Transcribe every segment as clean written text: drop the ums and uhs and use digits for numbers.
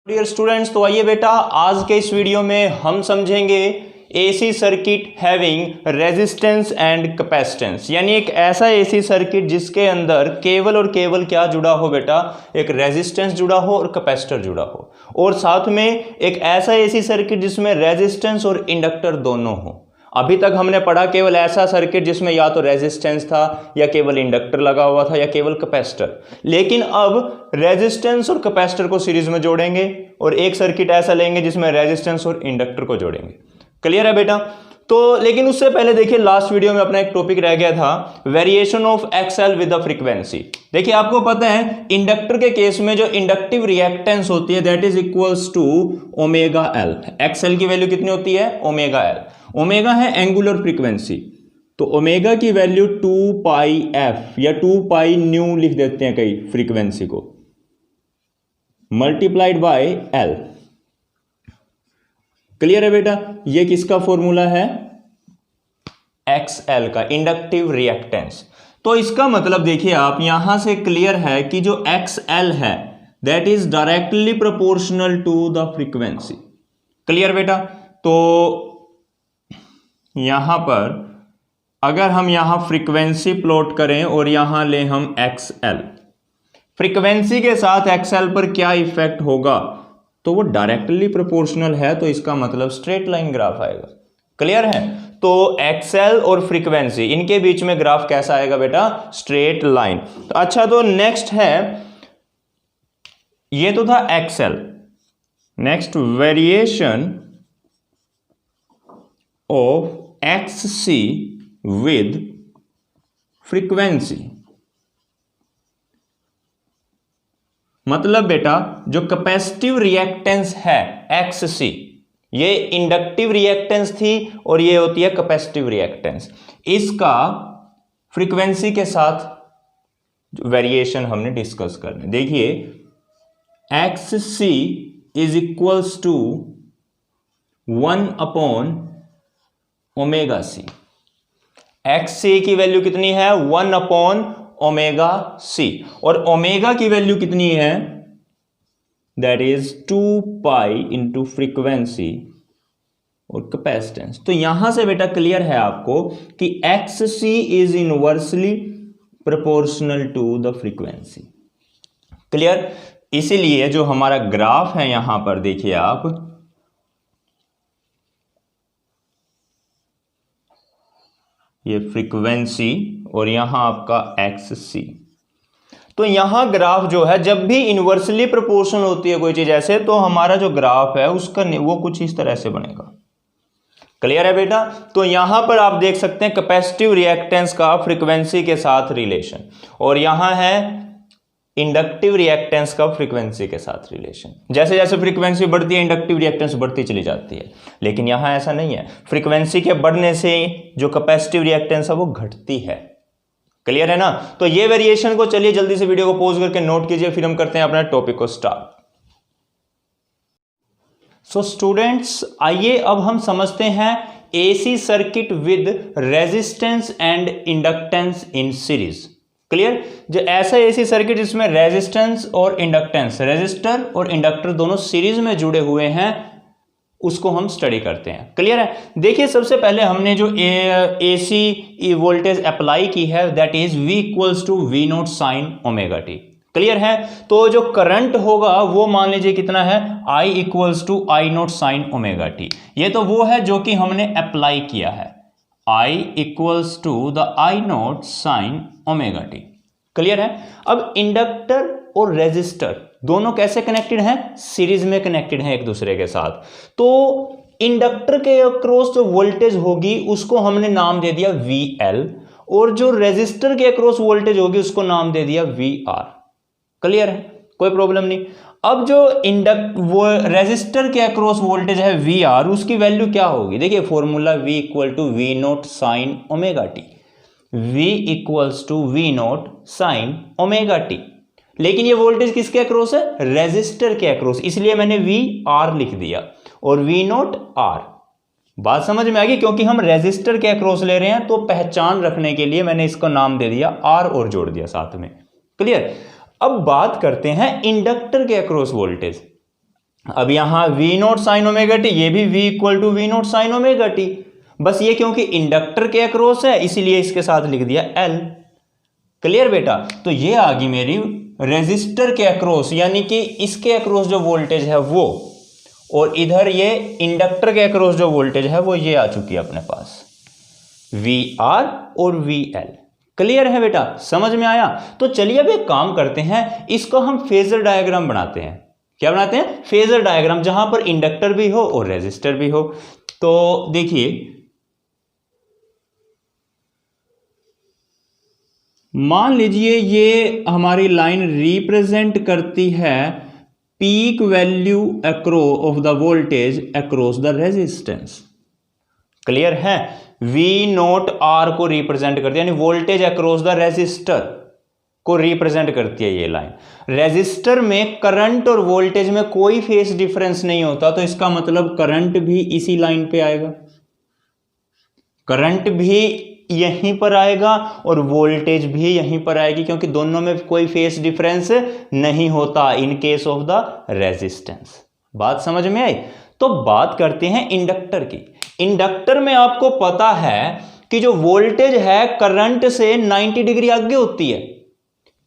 Dear students, तो आइए बेटा आज के इस वीडियो में हम समझेंगे AC circuit having resistance and capacitance, यानी एक ऐसा एसी सर्किट जिसके अंदर केवल और केवल क्या जुड़ा हो बेटा, एक रेजिस्टेंस जुड़ा हो और कैपेसिटर जुड़ा हो, और साथ में एक ऐसा एसी सर्किट जिसमें रेजिस्टेंस और इंडक्टर दोनों हो। अभी तक हमने पढ़ा केवल ऐसा सर्किट जिसमें या तो रेजिस्टेंस था या केवल इंडक्टर लगा हुआ था या केवल कैपेसिटर, लेकिन अब रेजिस्टेंस और कैपेसिटर को सीरीज में जोड़ेंगे और एक सर्किट ऐसा लेंगे जिसमें रेजिस्टेंस और इंडक्टर को जोड़ेंगे। क्लियर है बेटा? तो लेकिन उससे पहले देखिए, लास्ट वीडियो में अपना एक टॉपिक रह गया था, variation of XL with the frequency. देखिए आपको पता है इंडक्टर के केस में जो इंडक्टिव रिएक्टेंस होती है that is equals to omega L. XL की वैल्यू कितनी होती है? Omega L. ओमेगा है एंगुलर फ्रीक्वेंसी, तो ओमेगा की वैल्यू 2 पाई एफ या 2 पाई न्यू लिख देते हैं कई फ्रीक्वेंसी को, मल्टीप्लाइड बाय एल। क्लियर है बेटा? ये किसका फॉर्मूला है? एक्स एल का, इंडक्टिव रिएक्टेंस। तो इसका मतलब देखिए आप यहां से क्लियर है कि जो एक्स एल है that is directly proportional to the frequency. Clear बेटा? तो यहां पर अगर हम यहां फ्रीक्वेंसी प्लॉट करें और यहां ले हम एक्स एल, फ्रीक्वेंसी के साथ एक्स एल पर क्या इफेक्ट होगा, तो वो डायरेक्टली प्रोपोर्शनल है, तो इसका मतलब स्ट्रेट लाइन ग्राफ आएगा। क्लियर है? तो एक्सएल और फ्रीक्वेंसी इनके बीच में ग्राफ कैसा आएगा बेटा? Straight line. तो अच्छा, तो नेक्स्ट है, ये तो था XL. Next variation of X C with frequency, मतलब बेटा जो कैपेसिटिव रिएक्टेंस है एक्स सी, ये इंडक्टिव रिएक्टेंस थी और ये होती है कैपेसिटिव रिएक्टेंस, इसका फ्रीक्वेंसी के साथ वेरिएशन हमने डिस्कस करना। देखिए X C is equals to 1 upon omega C. X C की वैल्यू कितनी है? 1 अपॉन ओमेगा सी, और ओमेगा की वैल्यू कितनी है? That is 2 pi into frequency और कैपेसिटेंस। तो यहां से बेटा क्लियर है आपको कि X C is inversely proportional to the frequency. Clear? इसीलिए जो हमारा ग्राफ है यहां पर देखिए आप, ये फ्रीक्वेंसी और यहां आपका एक्स सी, तो यहां ग्राफ जो है जब भी इनवर्सली प्रोपोर्शनल होती है कोई चीज ऐसे, तो हमारा जो ग्राफ है उसका वो कुछ इस तरह से बनेगा। क्लियर है बेटा? तो यहां पर आप देख सकते हैं कैपेसिटिव रिएक्टेंस का फ्रीक्वेंसी के साथ रिलेशन, और यहां है इंडक्टिव रिएक्टेंस का फ्रीक्वेंसी के साथ रिलेशन। जैसे जैसे फ्रीक्वेंसी बढ़ती है इंडक्टिव रिएक्टेंस बढ़ती चली जाती है, लेकिन यहां ऐसा नहीं है, फ्रीक्वेंसी के बढ़ने से जो कैपेसिटिव रिएक्टेंस है वो घटती है। क्लियर है ना? तो ये वेरिएशन को चलिए जल्दी से वीडियो को पॉज करके नोट कीजिए, फिर हम करते हैं अपना टॉपिक को स्टार्ट। सो स्टूडेंट्स, आइए अब हम समझते हैं AC circuit with resistance and inductance in series. Clear? जो ऐसा एसी सर्किट जिसमें रेजिस्टेंस और इंडक्टेंस, रेजिस्टर और इंडक्टर दोनों सीरीज में जुड़े हुए हैं, उसको हम स्टडी करते हैं। क्लियर है? देखिए सबसे पहले हमने जो एसी वोल्टेज अप्लाई की है that is V equals to V naught sine omega T. Clear है? तो जो करंट होगा वो मान लीजिए कितना है? I equals to I naught sine omega T. ये तो वो है जो कि हमने अप्लाई किया है, I equals to the I naught sine omega T. Clear है? अब इंडक्टर और रेजिस्टर दोनों कैसे कनेक्टेड हैं? सीरीज में कनेक्टेड हैं एक दूसरे के साथ। तो इंडक्टर के अक्रॉस जो वोल्टेज होगी उसको हमने नाम दे दिया VL, और जो रेजिस्टर के अक्रॉस वोल्टेज होगी उसको नाम दे दिया VR। क्लियर है? कोई प्रॉब्लम नहीं। अब जो रेजिस्टर के अक्रॉस वोल्टेज है VR, उसकी वैल्यू क्या होगी? देखिए formula V equal to V naught sine omega T, V equals to V naught sine omega T. लेकिन ये वोल्टेज किसके अक्रॉस है? रेजिस्टर के अक्रॉस, इसलिए मैंने VR लिख दिया और V नॉट R। बात समझ में आ गई? क्योंकि हम रेजिस्टर के अक्रॉस ले रहे हैं तो पहचान रखने के लिए मैंने इसका नाम दे दिया R और जोड़ दिया साथ में। क्लियर? अब बात करते हैं इंडक्टर के अक्रॉस वोल्टेज। अब यहां V naught sine omega T, ये भी V equal to V naught sine omega T. बस ये क्योंकि इंडक्टर के अक्रॉस है इसीलिए इसके साथ लिख दिया एल। क्लियर बेटा? तो ये आ गई मेरी रेजिस्टर के अक्रॉस, यानी कि इसके अक्रॉस जो वोल्टेज है वो, और इधर ये इंडक्टर के अक्रॉस जो वोल्टेज है वो ये आ चुकी है अपने पास, वी आर और वी एल। क्लियर है बेटा? समझ में आया? तो चलिए अब एक काम करते हैं, इसको हम फेजर डायग्राम बनाते हैं। क्या बनाते हैं? फेजर डायग्राम, जहां पर इंडक्टर भी हो और रेजिस्टर भी हो। तो देखिए, मान लीजिए ये हमारी लाइन रिप्रेजेंट करती है peak value across of the voltage across the resistance. Clear है? वी नोट आर को रिप्रेजेंट करती है, यानी वोल्टेज अक्रॉस द रेजिस्टर को रिप्रेजेंट करती है ये लाइन। रेजिस्टर में करंट और वोल्टेज में कोई फेस डिफरेंस नहीं होता, तो इसका मतलब करंट भी इसी लाइन पे आएगा, करंट भी यहीं पर आएगा और वोल्टेज भी यहीं पर आएगी, क्योंकि दोनों में कोई फेस डिफरेंस नहीं होता in case of the resistance. बात समझ में आई? तो बात करते हैं इंडक्टर की। इंडक्टर में आपको पता है कि जो वोल्टेज है करंट से 90 डिग्री आगे होती है।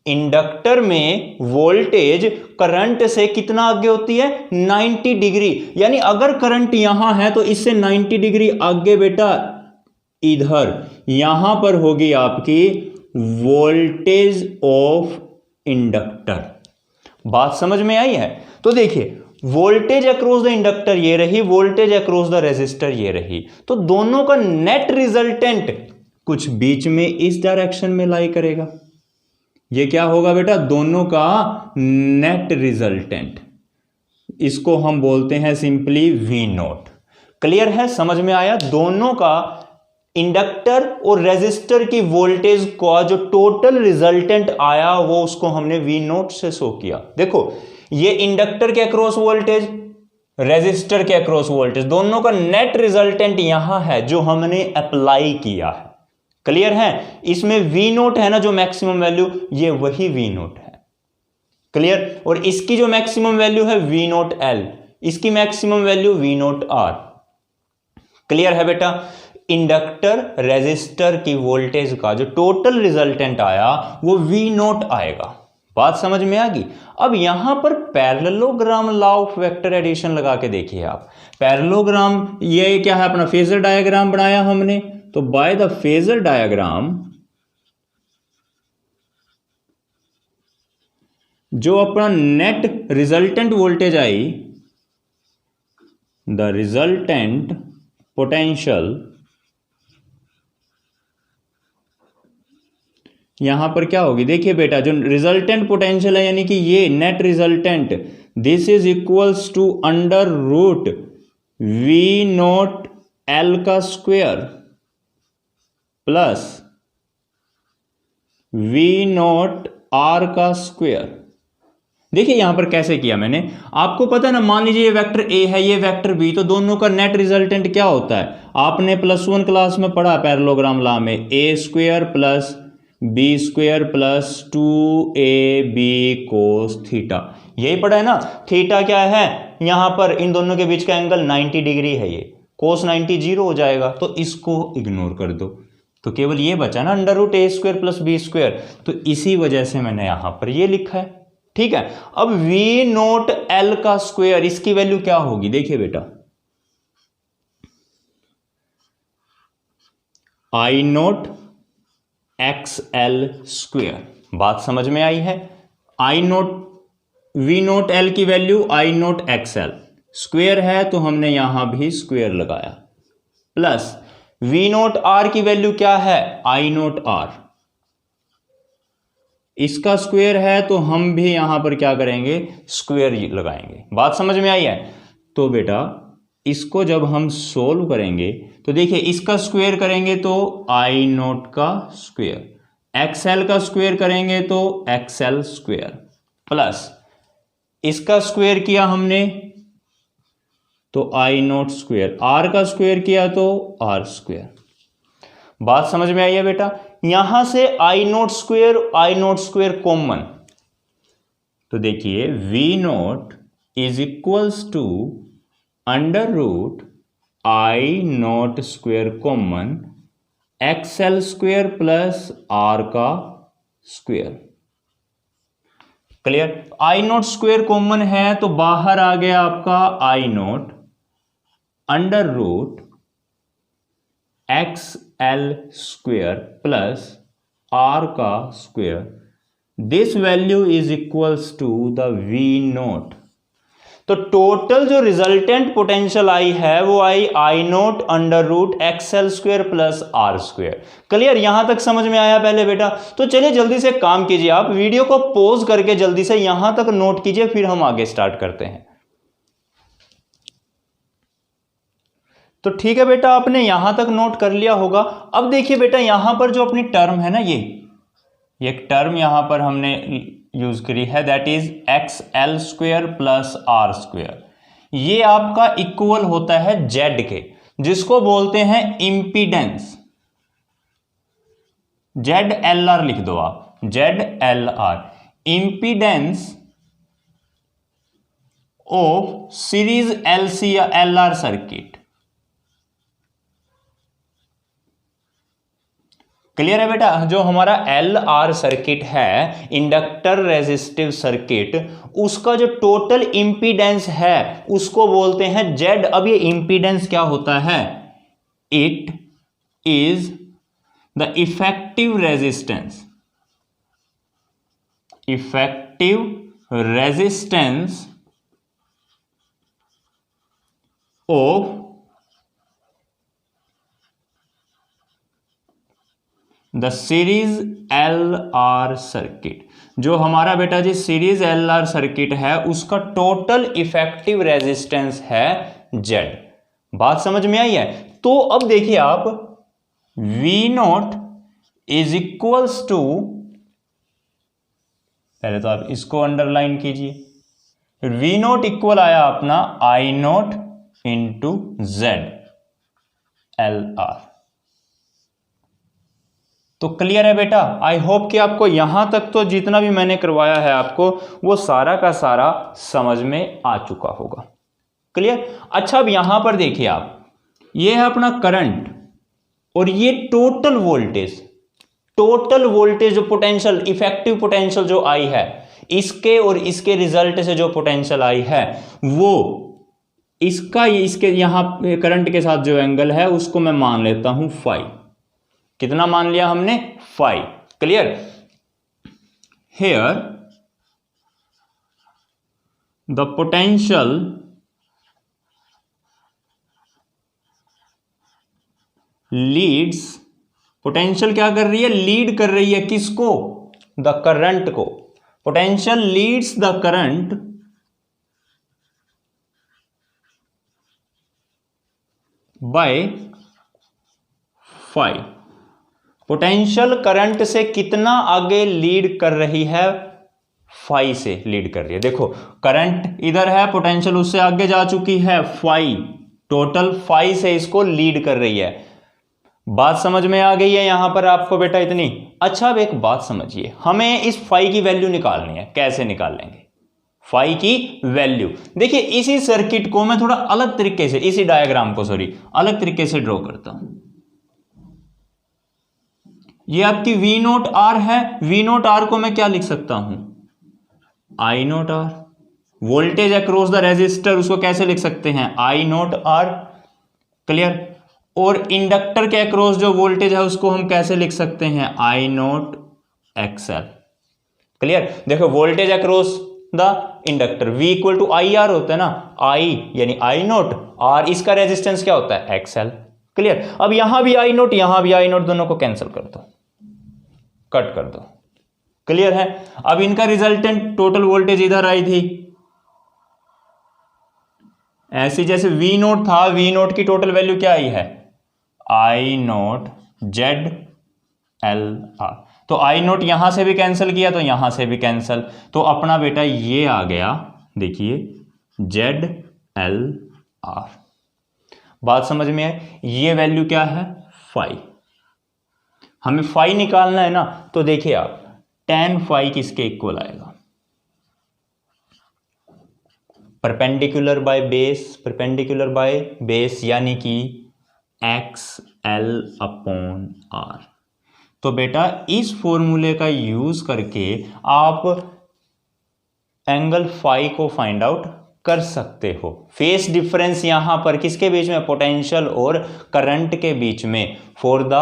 इंडक्टर में वोल्टेज करंट से कितना आगे होती है? 90 डिग्री। यानी अगर करंट यहां है तो इससे 90 डिग्री आगे बेटा इधर यहां पर होगी आपकी वोल्टेज ऑफ इंडक्टर। बात समझ में आई है? तो देखिए, वोल्टेज अक्रॉस द इंडक्टर ये रही, वोल्टेज अक्रॉस द रेजिस्टर ये रही, तो दोनों का नेट रिजल्टेंट कुछ बीच में इस डायरेक्शन में लाई करेगा। ये क्या होगा बेटा? दोनों का नेट रिजल्टेंट, इसको हम बोलते हैं सिंपली वी नोट। क्लियर है? समझ में आया? दोनों का इंडक्टर और रेजिस्टर की वोल्टेज का जो टोटल रिजल्टेंट आया वो उसको हमने वी नोट से शो किया। देखो, ये इंडक्टर के अक्रॉस वोल्टेज, रेजिस्टर के अक्रॉस वोल्टेज, दोनों का नेट रिजल्टेंट यहां है जो हमने अप्लाई किया है। क्लियर है? इसमें वी नोट है ना जो मैक्सिमम वैल्यू, ये वही वी नोट है। क्लियर? और इसकी जो मैक्सिमम वैल्यू है वी नोट एल, इसकी maximum value V naught R. Clear है बेटा? इंडक्टर रेजिस्टर की वोल्टेज का जो टोटल रिजल्टेंट आया वो वी नोट आएगा। बात समझ में आ गई? अब यहां पर parallelogram law of vector addition लगा के देखिए आप। पैरेललोग्राम ये क्या है? अपना फेजर डायग्राम बनाया हमने, तो बाय द फेजर डायग्राम जो अपना net resultant voltage I, the resultant potential, यहां पर क्या होगी? देखिए बेटा, जो रिजल्टेंट पोटेंशियल है यानी कि ये net resultant, this is equals to under root V naught L का square plus V naught R का स्क्वायर। देखिए यहां पर कैसे किया मैंने, आपको पता है ना, मान लीजिए ये वेक्टर ए है, ये वेक्टर बी, तो दोनों का नेट रिजल्टेंट क्या होता है? आपने +1 क्लास में पढ़ा पैरेललोग्राम लॉ में, A square plus B square plus 2ab cos theta, यही पढ़ा है ना। थीटा क्या है? यहां पर इन दोनों के बीच का एंगल 90 डिग्री है, ये कोस 90 जीरो हो जाएगा, तो इसको इग्नोर कर दो, तो केवल ये बचा ना अंडर रूट ए स्क्वायर प्लस बी स्क्वायर, तो इसी वजह से मैंने यहां पर ये लिखा है। ठीक है? अब वी नोट एल का स्क्वायर, इसकी वैल्यू क्या होगी? देखिए बेटा, आई नोट एक्स एल स्क्वायर। बात समझ में आई है? आई नोट वी नोट एल की वैल्यू आई नोट एक्स एल, स्क्वायर है तो हमने यहां भी स्क्वायर लगाया, प्लस वी नोट आर की वैल्यू क्या है? आई नोट आर, इसका स्क्वायर है तो हम भी यहां पर क्या करेंगे? स्क्वायर लगाएंगे। बात समझ में आई है? तो बेटा इसको जब हम सोल्व करेंगे तो देखिए, इसका स्क्वायर करेंगे तो आई नोट का स्क्वायर, एक्सएल का स्क्वायर करेंगे तो एक्सएल स्क्वायर, प्लस इसका स्क्वायर किया हमने तो आई नोट स्क्वायर, आर का स्क्वायर किया तो आर स्क्वायर। बात समझ में आई है बेटा? यहां से आई नोट स्क्वायर कॉमन, तो देखिए V naught is equals to under root I naught square common XL square plus R का square. Clear. I naught square common है तो बाहर आ गया आपका I naught under root X L square plus R का square. This value is equals to the V naught. तो total जो रिजल्टेंट पोटेंशियल आई है वो I naught under root XL square plus R square. Clear. यहां तक समझ में आया पहले बेटा? तो चलिए जल्दी से काम कीजिए, आप वीडियो को पॉज करके जल्दी से यहां तक नोट कीजिए, फिर हम आगे स्टार्ट करते हैं। तो ठीक है बेटा, आपने यहां तक नोट कर लिया होगा। अब देखिए बेटा, यहां पर जो अपनी टर्म है ना, ये एक टर्म यहां पर हमने यूज करी है, that is X L square plus R square. ये आपका इक्वल होता है जेड के, जिसको बोलते हैं इंपीडेंस। जेड एल आर लिख दो आप, Z L are, impedance of series LC या एल आर सर्किट। क्लियर है बेटा? जो हमारा एल आर सर्किट है, इंडक्टर रेजिस्टिव सर्किट, उसका जो टोटल इंपीडेंस है उसको बोलते हैं जेड। अब ये इंपीडेंस क्या होता है? It is the effective resistance, effective resistance of the series L R circuit. जो हमारा बेटा जी सीरीज एल आर सर्किट है उसका टोटल इफेक्टिव रेजिस्टेंस है जेड। बात समझ में आई है? तो अब देखिए आप, V naught is equals to, पहले तो आप इसको अंडरलाइन कीजिए, वी नॉट इक्वल आया अपना I naught into Z L R. तो क्लियर है बेटा? आई होप कि आपको यहां तक तो जितना भी मैंने करवाया है आपको वो सारा का सारा समझ में आ चुका होगा। क्लियर। अच्छा, अब यहां पर देखिए आप, ये है अपना करंट और ये टोटल वोल्टेज, टोटल वोल्टेज जो पोटेंशियल, इफेक्टिव पोटेंशियल जो आई है, इसके और इसके रिजल्ट से जो पोटेंशियल आई है वो इसका, इसके यहां करंट के साथ जो एंगल है उसको मैं मान लेता हूं फाई। कितना मान लिया हमने? Phi. Clear. Here the potential leads, potential क्या कर रही है? लीड कर रही है किसको? द करंट को। Potential leads the current by phi. Potential current से कितना आगे लीड कर रही है? फाई से लीड कर रही है। देखो करंट इधर है, पोटेंशियल उससे आगे जा चुकी है, फाई, टोटल फाई से इसको लीड कर रही है। बात समझ में आ गई है यहां पर आपको बेटा इतनी? अच्छा, अब एक बात समझिए, हमें इस फाई की वैल्यू निकालनी है। कैसे निकालेंगे फाई की वैल्यू? देखिए इसी सर्किट को मैं थोड़ा अलग तरीके से, इसी डायग्राम को सॉरी अलग तरीके से ड्रॉ करता हूं। ये आपकी वी नोट आर है, वी नोट आर को मैं क्या लिख सकता हूं? I naught R. Voltage across the resistor उसको कैसे लिख सकते हैं? I naught R. क्लियर। और इंडक्टर के अक्रॉस जो वोल्टेज है उसको हम कैसे लिख सकते हैं? I naught XL. क्लियर। देखो voltage across the inductor V equal to I R होता है ना, I यानी आई नोट, आर इसका रेजिस्टेंस क्या होता है? एक्सएल। क्लियर। अब यहां भी आई नोट, यहां भी आई नोट, दोनों को कैंसिल कर दो, कट कर दो। क्लियर है। अब इनका रिजल्टेंट टोटल वोल्टेज इधर आई थी, ऐसी जैसे वी नोट था, वी नोट की टोटल वैल्यू क्या आई है? आई नोट जेड एल आर। तो आई नोट यहां से भी कैंसिल किया तो यहां से भी कैंसिल, तो अपना बेटा ये आ गया, देखिए जेड एल आर। बात समझ में है? ये वैल्यू क्या है? फाई। हमें फाई निकालना है ना, तो देखिए आप tan फाई किसके इक्वल आएगा? परपेंडिकुलर बाय बेस यानी कि XL/R। तो बेटा इस फॉर्मूले का यूज करके आप एंगल फाई को फाइंड आउट कर सकते हो। फेस डिफरेंस यहां पर किसके बीच में, पोटेंशियल और करंट के बीच में, फॉर द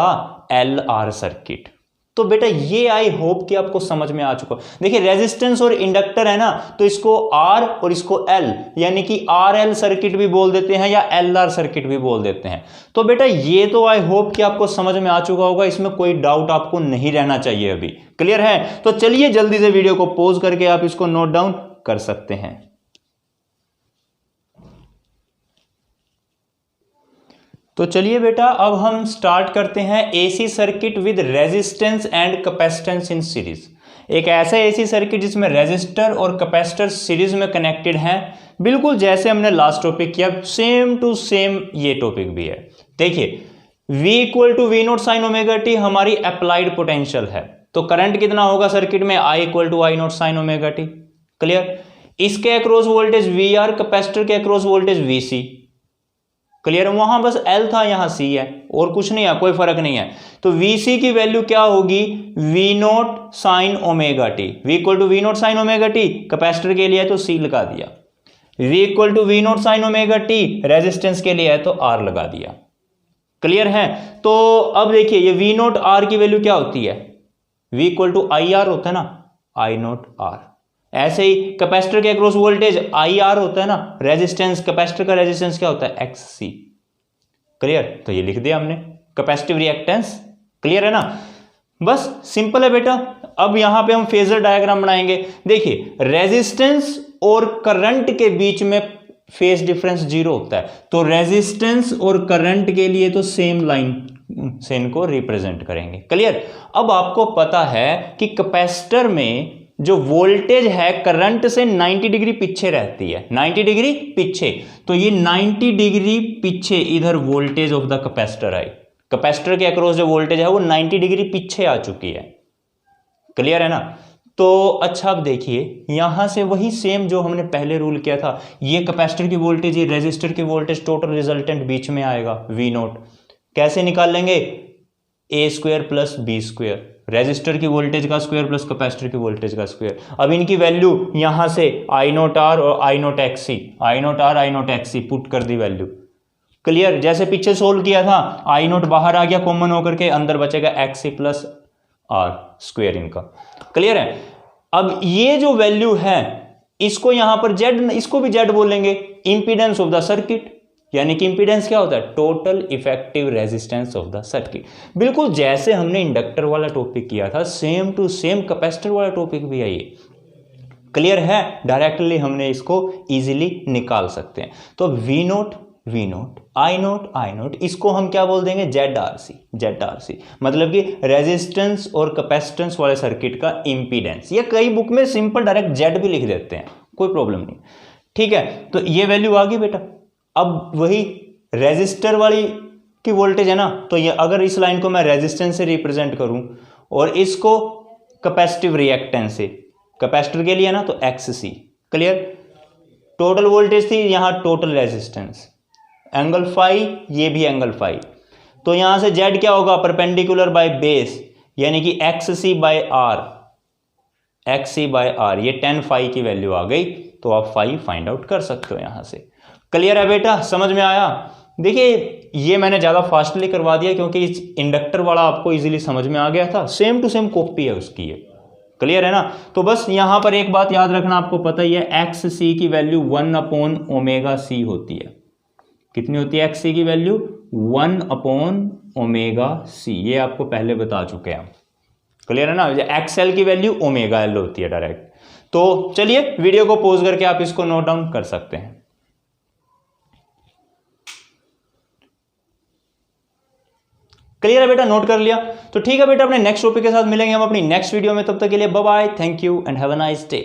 LR सर्किट। तो बेटा ये आई होप कि आपको समझ में आ चुका। देखिए रेजिस्टेंस और इंडक्टर है ना, तो इसको R और इसको L यानी कि RL सर्किट भी बोल देते हैं या LR सर्किट भी बोल देते हैं। तो बेटा ये तो आई होप कि आपको समझ में आ चुका होगा, इसमें कोई डाउट आपको नहीं रहना चाहिए। अभी क्लियर है? तो चलिए जल्दी से वीडियो को पॉज करके आप इसको नोट डाउन कर सकते हैं। तो चलिए बेटा अब हम स्टार्ट करते हैं AC circuit with resistance and capacitance in series. एक ऐसा एसी सर्किट जिसमें रेजिस्टर और कैपेसिटर सीरीज में कनेक्टेड हैं, बिल्कुल जैसे हमने लास्ट टॉपिक किया, सेम टू सेम ये टॉपिक भी है। देखिए V = V0 sin omega t हमारी अप्लाइड पोटेंशियल है, तो करंट कितना होगा सर्किट में, I = I0 sin omega t। Clear? इसके अक्रॉस वोल्टेज VR, कैपेसिटर के अक्रॉस वोल्टेज VC। क्लियर? वहां बस L था, यहां C है, और कुछ नहीं है, कोई फर्क नहीं है। तो VC की वैल्यू क्या होगी, V0 sin omega t। V = V0 sin omega t, capacitor के लिए है तो C लगा दिया। V = V0 sin omega t, resistance के लिए है तो R लगा दिया। क्लियर है? तो अब देखिए ये V0 R की वैल्यू क्या होती है, V = IR होता है ना, I0 R। ऐसे ही कैपेसिटर के अक्रॉस वोल्टेज IR होता है ना, रेजिस्टेंस, कैपेसिटर का रेजिस्टेंस क्या होता है, XC। क्लियर? तो ये लिख दिया हमने, कैपेसिटिव रिएक्टेंस। क्लियर है ना? बस सिंपल है बेटा। अब यहां पे हम फेजर डायग्राम बनाएंगे। देखिए रेजिस्टेंस और करंट के बीच में फेज डिफरेंस 0 होता है, तो रेजिस्टेंस और करंट के लिए तो सेम लाइन से इनको रिप्रेजेंट करेंगे। क्लियर? अब आपको पता है कि कैपेसिटर में जो वोल्टेज है करंट से 90 डिग्री पीछे रहती है, 90 डिग्री पीछे। तो ये 90 डिग्री पीछे इधर voltage of the capacitor I, capacitor के अक्रॉस जो वोल्टेज है वो 90 डिग्री पीछे आ चुकी है। क्लियर है ना? तो अच्छा अब देखिए यहां से वही सेम जो हमने पहले रूल किया था, ये कैपेसिटर की वोल्टेज, ये रेजिस्टर की वोल्टेज, टोटल रिजल्टेंट बीच में आएगा V0। कैसे निकाल लेंगे, A² + B², रेजिस्टर की वोल्टेज का स्क्वायर प्लस कैपेसिटर की वोल्टेज का स्क्वायर। अब इनकी वैल्यू यहां से I0 R और I0 XC, I0 R I0 XC put कर दी वैल्यू। क्लियर? जैसे पीछे सोल्व किया था, I0 बाहर आ गया कॉमन होकर के, अंदर बचेगा XC + R स्क्वायर इनका। क्लियर है? अब ये जो वैल्यू है इसको यहां पर Z, इसको भी Z बोलेंगे, इंपीडेंस ऑफ द सर्किट, यानी कि इंपीडेंस क्या होता है, total effective resistance of the circuit. बिल्कुल जैसे हमने इंडक्टर वाला टॉपिक किया था, सेम टू सेम कैपेसिटर वाला टॉपिक भी है ये। क्लियर है? डायरेक्टली हमने इसको इजीली निकाल सकते हैं। तो V0 I0 इसको हम क्या बोल देंगे, ZRC, मतलब कि रेजिस्टेंस और कैपेसिटेंस वाले सर्किट का इंपीडेंस। ये कई बुक में सिंपल डायरेक्ट Z भी लिख देते हैं, कोई प्रॉब्लम नहीं। ठीक है? तो ये वैल्यू आ गई बेटा। अब वही रेजिस्टर वाली की वोल्टेज है ना, तो ये अगर इस लाइन को मैं रेजिस्टेंस से रिप्रेजेंट करूं और इसको कैपेसिटिव रिएक्टेंस से, कैपेसिटर के लिए है ना तो XC। क्लियर? टोटल वोल्टेज थी, यहां टोटल रेजिस्टेंस, एंगल फाई, ये भी एंगल फाई। तो यहां से Z क्या होगा, परपेंडिकुलर बाय बेस, यानी कि XC/R, XC/R, ये 10 फाई की वैल्यू आ गई। तो आप फाई फाइंड आउट कर सकते हो यहां से। क्लियर है बेटा? समझ में आया? देखिए ये मैंने ज़्यादा फास्टली करवा दिया क्योंकि इस इंडक्टर वाला आपको इजीली समझ में आ गया था, सेम टू सेम कॉपी है उसकी ये। क्लियर है ना? तो बस यहां पर एक बात याद रखना, आपको पता ही है XC की वैल्यू 1/ωc होती है। कितनी होती है XC की वैल्यू, 1/ωc, ये आपको पहले बता चुके हैं। क्लियर है ना? XL की वैल्यू ωL होती है डायरेक्ट। तो चलिए वीडियो को पॉज करके आप इसको नोट डाउन कर सकते हैं। क्लियर है बेटा? नोट कर लिया? तो ठीक है बेटा, अपने नेक्स्ट टॉपिक के साथ मिलेंगे हम अपनी नेक्स्ट वीडियो में। तब तक के लिए bye bye, thank you and have a nice day.